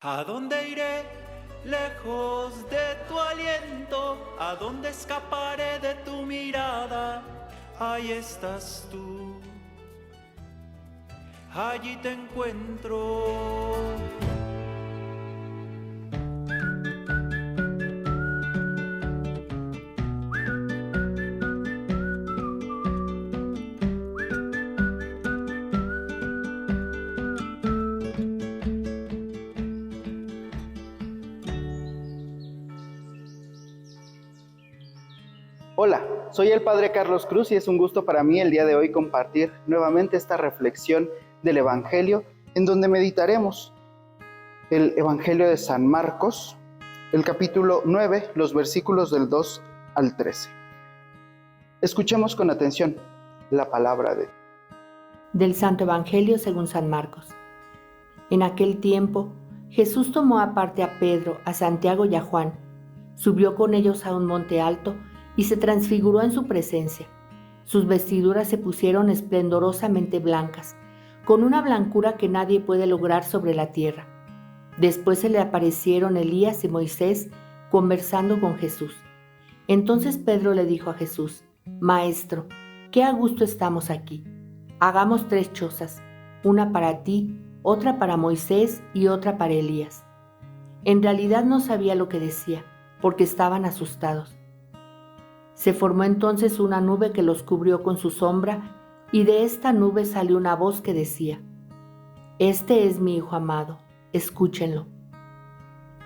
¿A dónde iré lejos de tu aliento? ¿A dónde escaparé de tu mirada? Ahí estás tú, allí te encuentro. Hola, soy el Padre Carlos Cruz y es un gusto para mí el día de hoy compartir nuevamente esta reflexión del Evangelio en donde meditaremos el Evangelio de San Marcos, el capítulo 9, los versículos del 2 al 13. Escuchemos con atención la palabra de Dios. Del Santo Evangelio según San Marcos. En aquel tiempo, Jesús tomó aparte a Pedro, a Santiago y a Juan, subió con ellos a un monte alto y se transfiguró en su presencia. Sus vestiduras se pusieron esplendorosamente blancas, con una blancura que nadie puede lograr sobre la tierra. Después se le aparecieron Elías y Moisés conversando con Jesús. Entonces Pedro le dijo a Jesús: Maestro, qué a gusto estamos aquí. Hagamos 3 chozas, una para ti, otra para Moisés y otra para Elías. En realidad no sabía lo que decía, porque estaban asustados. Se formó entonces una nube que los cubrió con su sombra, y de esta nube salió una voz que decía: Este es mi Hijo amado, escúchenlo.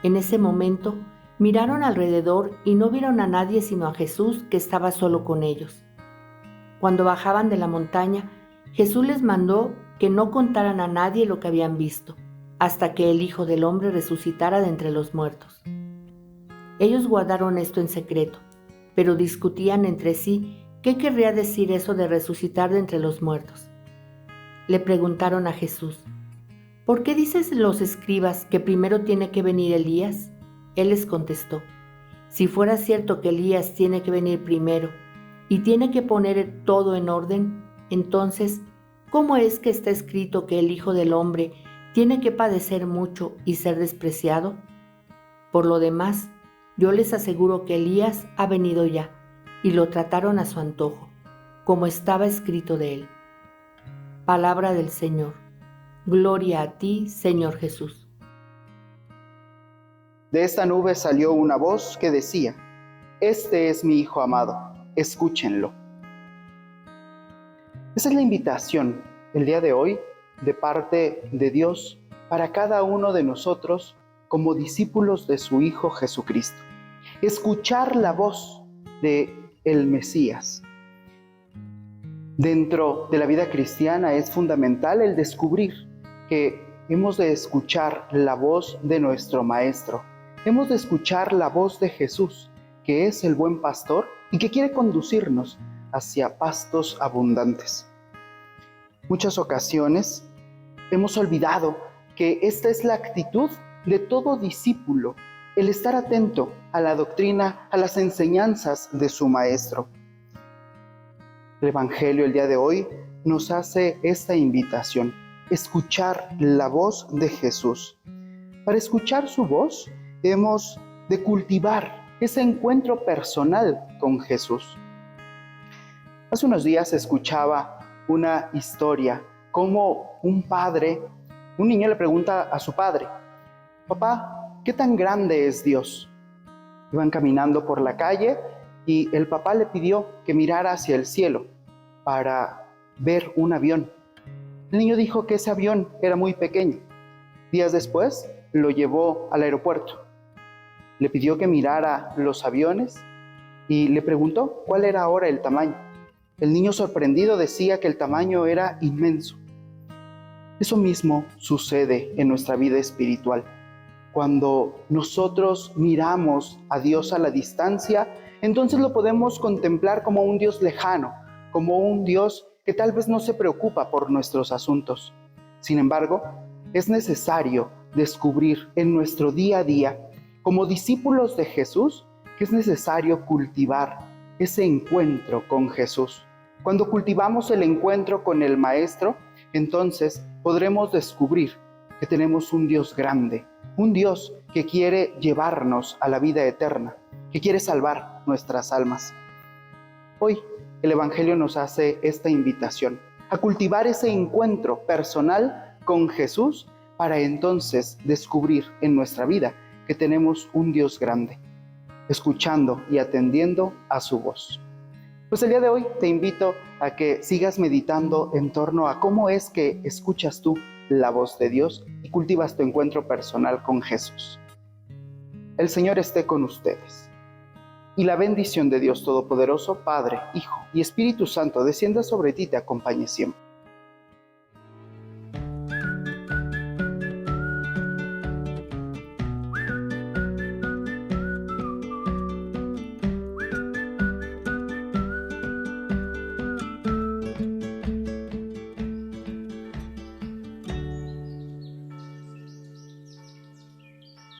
En ese momento miraron alrededor y no vieron a nadie sino a Jesús, que estaba solo con ellos. Cuando bajaban de la montaña, Jesús les mandó que no contaran a nadie lo que habían visto, hasta que el Hijo del Hombre resucitara de entre los muertos. Ellos guardaron esto en secreto, pero discutían entre sí qué querría decir eso de resucitar de entre los muertos. Le preguntaron a Jesús: ¿Por qué dices los escribas que primero tiene que venir Elías? Él les contestó: Si fuera cierto que Elías tiene que venir primero y tiene que poner todo en orden, entonces, ¿cómo es que está escrito que el Hijo del Hombre tiene que padecer mucho y ser despreciado? Por lo demás, yo les aseguro que Elías ha venido ya, y lo trataron a su antojo, como estaba escrito de él. Palabra del Señor. Gloria a ti, Señor Jesús. De esta nube salió una voz que decía: Este es mi Hijo amado, escúchenlo. Esa es la invitación el día de hoy de parte de Dios para cada uno de nosotros como discípulos de su Hijo Jesucristo. Escuchar la voz de el Mesías. Dentro de la vida cristiana es fundamental el descubrir que hemos de escuchar la voz de nuestro Maestro. Hemos de escuchar la voz de Jesús, que es el buen pastor y que quiere conducirnos hacia pastos abundantes. Muchas ocasiones hemos olvidado que esta es la actitud de todo discípulo, el estar atento a la doctrina, a las enseñanzas de su Maestro. El Evangelio el día de hoy nos hace esta invitación: escuchar la voz de Jesús. Para escuchar su voz, hemos de cultivar ese encuentro personal con Jesús. Hace unos días escuchaba una historia, como un niño le pregunta a su padre: Papá, ¿qué tan grande es Dios? Iban caminando por la calle y el papá le pidió que mirara hacia el cielo para ver un avión. El niño dijo que ese avión era muy pequeño. Días después lo llevó al aeropuerto. Le pidió que mirara los aviones y le preguntó cuál era ahora el tamaño. El niño sorprendido decía que el tamaño era inmenso. Eso mismo sucede en nuestra vida espiritual. Cuando nosotros miramos a Dios a la distancia, entonces lo podemos contemplar como un Dios lejano, como un Dios que tal vez no se preocupa por nuestros asuntos. Sin embargo, es necesario descubrir en nuestro día a día, como discípulos de Jesús, que es necesario cultivar ese encuentro con Jesús. Cuando cultivamos el encuentro con el Maestro, entonces podremos descubrir que tenemos un Dios grande, un Dios que quiere llevarnos a la vida eterna, que quiere salvar nuestras almas. Hoy el Evangelio nos hace esta invitación a cultivar ese encuentro personal con Jesús para entonces descubrir en nuestra vida que tenemos un Dios grande, escuchando y atendiendo a su voz. Pues el día de hoy te invito a que sigas meditando en torno a cómo es que escuchas tú la voz de Dios y cultivas tu encuentro personal con Jesús. El Señor esté con ustedes. Y la bendición de Dios Todopoderoso, Padre, Hijo y Espíritu Santo descienda sobre ti y te acompañe siempre.